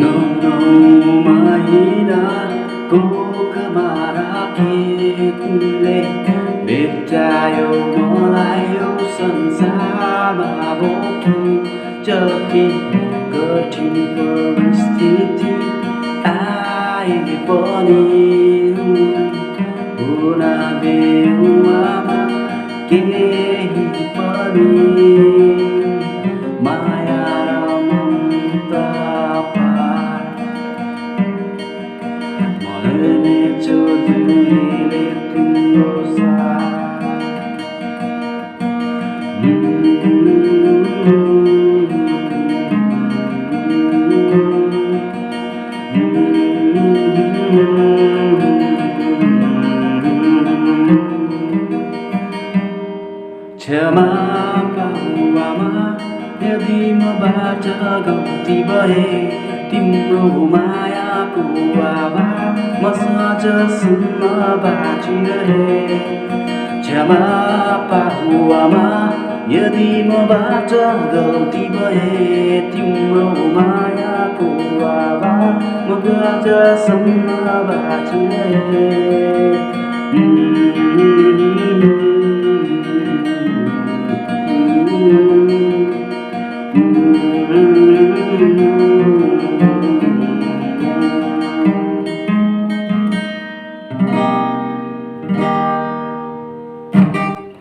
नौ महिना कोखमा राखे तिमीले भेट्टायो मलाई यो संसारमा बोकी जति कठिन परिस्थिति आए पनि हुन देउमा केही पनि माया र ममता मर्ने चोदुरीले तिम्रो साथ क्षमा पाऊ आमा यदि मबाट गल्ती भए तिम्रो मायाको आवाज म साँझ सुन्न बाँचिरहे क्षमा पाऊ आमा यदि मबाट गल्ती भए तिम्रो मायाको आवाज म साँझ सुन्न बाँचिरहे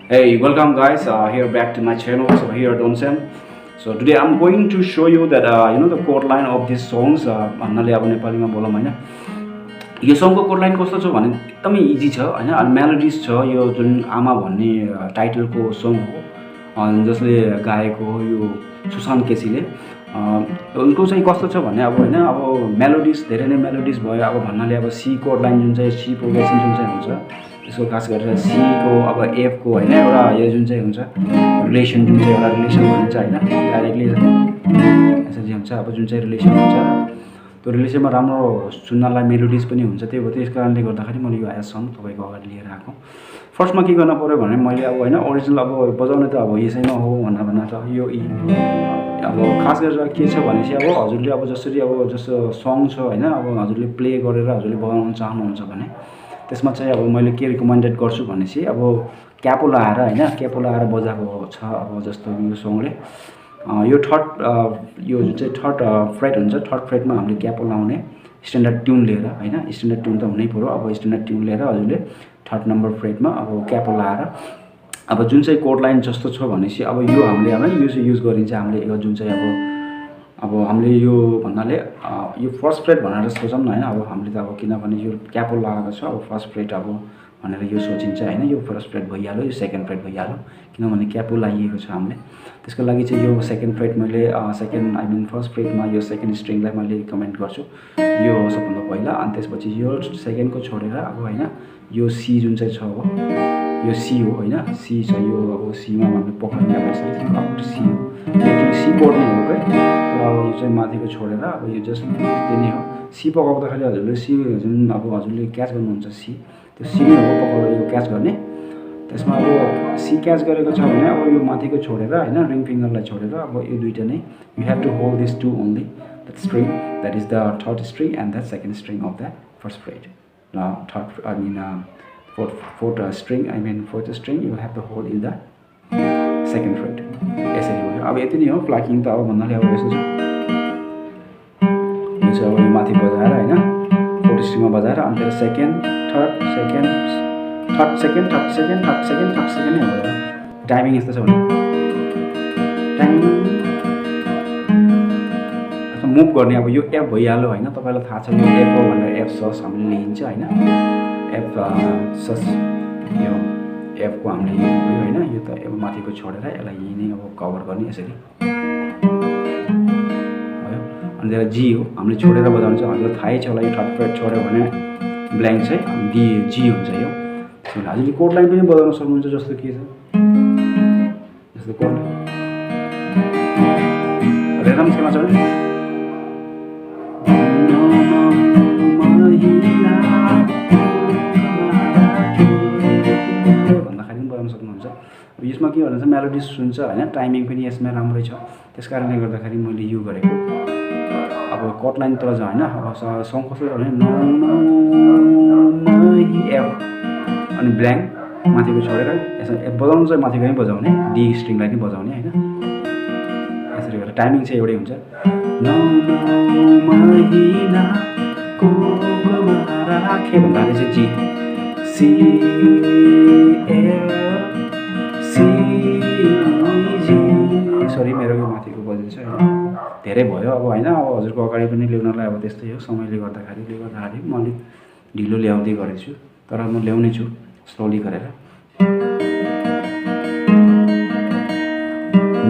Hey, welcome guys, here back to my channel. So here Donsen. So today I'm going to show you that the chord line of these songs. भन्नाले अब नेपालीमा बोलौँ हैन यो सङको कोड लाइन कस्तो छ भने एकदमै इजी छ हैन अनि मेलोडिज छ यो जुन आमा भन्ने टाइटलको सङ हो जसले गाएको हो यो सुशान्त केसीले उनको चाहिँ कस्तो छ भने अब हैन अब मेलोडिज धेरै नै मेलोडिज भयो अब भन्नाले अब सी कोड लाइन जुन चाहिँ सी प्रोग्रेसन जुन चाहिँ हुन्छ त्यसको खास गरेर सी को अब एफ को हैन एउटा यो जुन चाहिँ हुन्छ रिलेसन जुन चाहिँ एउटा रिलेसन भनिन्छ हैन डाइरेक्टली यसरी हुन्छ अब जुन चाहिँ रिलेसन हुन्छ त्यो रिलेसनमा राम्रो सुन्नलाई मेलोडिज पनि हुन्छ त्यही हो त्यस कारणले गर्दाखेरि मैले यो आएसम तपाईको अगाडि लिएर आएको फर्स्टमा के गर्न पर्यो भने मैले अब हैन ओरिजिनल अब बजाउने त अब यसैमा हो भन्न त यो अब खास गरेर के छ भनेपछि अब हजुरले अब जसरी अब जस्तो सङ छ हैन अब हजुरले प्ले गरेर हजुरले बजाउन चाहनुहुन्छ भने त्यसमा चाहिँ अब मैले के रिकमेन्डेड गर्छु भनेपछि अब क्यापो लाएर हैन क्यापो लाएर बजाएको छ अब जस्तो यो सङले यो थर्ड यो जुन चाहिँ थर्ड फ्रेट हुन्छ थर्ड फ्रेटमा हामीले क्यापो लाउने स्ट्यान्डर्ड ट्युन लिएर हैन स्ट्यान्डर्ड ट्युन त हुनै पर्यो अब स्ट्यान्डर्ड ट्युन लिएर हजुरले थर्ड नम्बर फ्रेटमा अब क्यापो लाएर अब जुन चाहिँ कोड लाइन जस्तो छ भनेपछि अब यो हामीले अब युज गरिन्छ हामीले यो जुन चाहिँ अब हामीले यो भन्नाले यो फर्स्ट फ्रेट भनेर सोचौँ न हैन अब हामीले त अब किनभने यो क्यापो लगाएको छ अब फर्स्ट फ्रेट अब भनेर यो सोचिन्छ हैन यो फर्स्ट फ्रेट भइहाल्यो यो सेकेन्ड फ्रेट भइहाल्यो किनभने क्यापो लागिएको छ हामीले त्यसको लागि चाहिँ यो सेकेन्ड फ्रेट मैले सेकेन्ड आई मिन फर्स्ट फ्रेटमा यो सेकेन्ड स्ट्रिङलाई मैले रिकमेन्ड गर्छु यो हो सबभन्दा पहिला अनि त्यसपछि यो सेकेन्डको छोडेर अब हैन यो सी जुन चाहिँ छ हो यो सी हो हैन सी छ यो अब सीमा हामीले पक्रिने अब यसरी अब सी हो एक्चुअली सी कोड नै हो के तर अब यो चाहिँ माथिको छोडेर अब यो जस्ट त्यही नै हो सी पकाउँदाखेरि हजुरले सी जुन अब हजुरले क्याच गर्नुहुन्छ सी त्यो सी नै हो पकाएर यो क्याच गर्ने त्यसमा अब सी क्याच गरेको छ भने अब यो माथिको छोडेर हैन रिङ फिंगरलाई छोडेर अब यो दुईटा नै you have to hold this to only that string that is the third string and the second string of the first fret third I mean fourth string I mean fourth string you have to hold in the second fret यसरी भयो अब यति नै हो plucking त अब भन्नाले अब यसो छ यो चाहिँ अब यो माथि बजाएर हैन फोर्थ स्ट्रिङमा बजाएर अनि त्यसपछि second third second third second third second third second third second नै हो टाइमिङ यस्तो छ भने टाइमिङ मुभ गर्ने अब यो एफ भइहाल्यो हैन तपाईलाई थाहा छ यो एफ हो भनेर एफ सस हामीले लिन्छ हैन एफ सस यो एफ को हामीले यो भयो हैन यो त अब माथिको छोडेर यसलाई यही नै अब कभर गर्ने यसरी भयो अनि त्यसलाई जी हो हामीले छोडेर बजाउनु छ हजुरलाई थाहै छ होला यो थर्ड फ्रेट छोड्यो भने ब्ल्याङ्क चाहिँ डी जी हुन्छ यो त्यसैले हजुरले कोड लाइन पनि बजाउन सक्नुहुन्छ जस्तो के छ जस्तो कोड रेदम स्केलमा छ भने यसमा के भन्छ मेलोडी सुन्छ हैन टाइमिङ पनि यसमा राम्रै छ त्यसकारणले गर्दाखेरि मैले यो गरेको अब कोड लाइन तर छ हैन अब सङ कस्तो छ भने नौ नौ मही एफ अनि ब्ल्याङ्क माथिको छोडेर यसमा बजाउनु चाहिँ माथिको नै बजाउने डी स्ट्रिङलाई नै बजाउने हैन यसरी गरेर टाइमिङ चाहिँ एउटै हुन्छ नौ नौ महिना को राखे भन्दाखेरि चाहिँ जी सी एफ सी जी सरी मेरो यो माथिको बजेको छ हैन धेरै भयो अब हैन अब हजुरको अगाडि पनि ल्याउनलाई अब त्यस्तै हो समयले गर्दाखेरि म अलिक ढिलो ल्याउँदै गरेको छु तर म ल्याउने छु स्लोली गरेर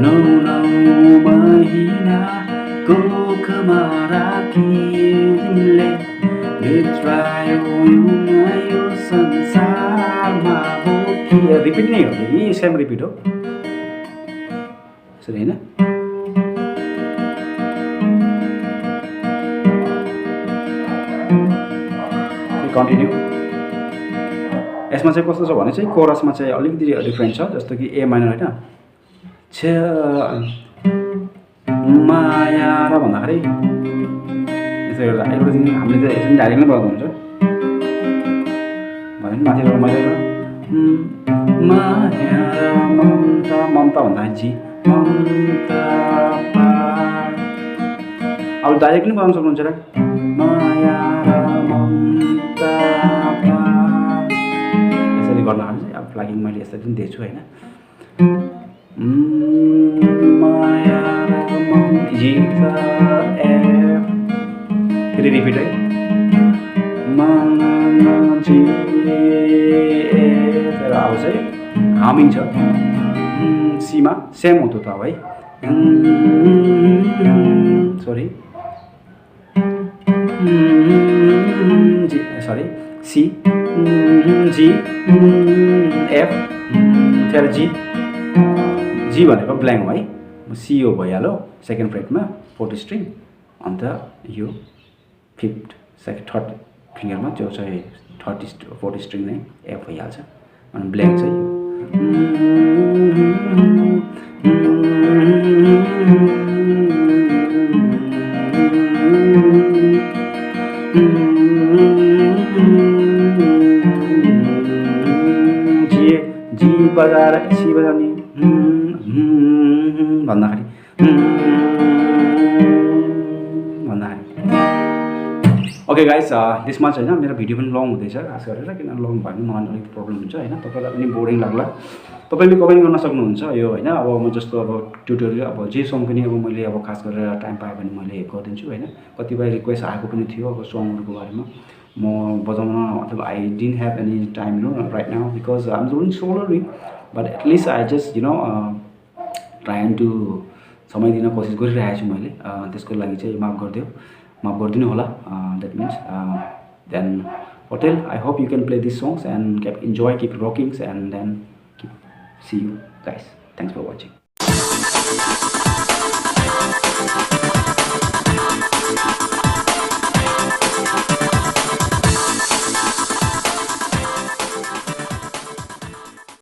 नौ नौ महिना कोखमा राखी तिमीले भित्रायो यो संसारमा बोकी रिपिट नै हो यही सेम रिपिट हो यसरी हैन कन्टिन्यू यसमा चाहिँ कस्तो छ भने चाहिँ कोरसमा चाहिँ अलिकति डिफ्रेन्ट छ जस्तो कि ए माइनर हैन छ माया र भन्दाखेरि यसो एउटा एउटा दिन हामीले चाहिँ यसरी डाइरेक्ट नै बजाउँदा हुन्छ भने माथि मैले माया र ममता ममता भन्दाखेरि जी ममता अब डाइरेक्ट नै बजाउन सक्नुहुन्छ र माया र ममता यसरी गर्दाखेरि चाहिँ अब फ्ल्यागिङ मैले यसरी पनि दिएको छु हैन माया र जी एफ फेरि रिपिट है जी एफ अब चाहिँ हामिङ छ सीमा सेम हो त अब है सरी जी सरी सी जी एफ फेरि जी जी भनेको ब्ल्याङ्क हो है सी हो भइहाल्यो सेकेन्ड फ्रेटमा फोर्थ स्ट्रिङ अन्त यो फिफ्थ थर्ड फिङ्गरमा जो चाहिँ फोर्थ स्ट्रिङ नै एफ भइहाल्छ अनि ब्ल्याङ्क चाहिँ जी बजाएर सी बजाउने भन्दाखेरि ओके गाइस त्यसमा चाहिँ हैन मेरो भिडियो पनि लङ हुँदैछ खास गरेर किन लङ भयो भने मलाई अलिक प्रब्लम हुन्छ हैन तपाईलाई पनि बोरिङ लाग्ला तपाईले कमेन्ट गर्न सक्नुहुन्छ यो हैन अब म जस्तो अब ट्युटोरियल अब जे सङ पनि अब मैले अब खास गरेर टाइम पाएँ भने मैले गरिदिन्छु हैन कतिपय रिक्वेस्ट आएको पनि थियो अब सङहरुको बारेमा म बजाउन मतलब I didn't have any time right now because I am doing solely but at least I just trying to समय दिन कोसिस गरिरहेको छु मैले त्यसको लागि चाहिँ माफ गरिदिनु होला that means then hotel I hope you can play this songs and keep enjoy, keep rocking, and then see you guys. Thanks for watching.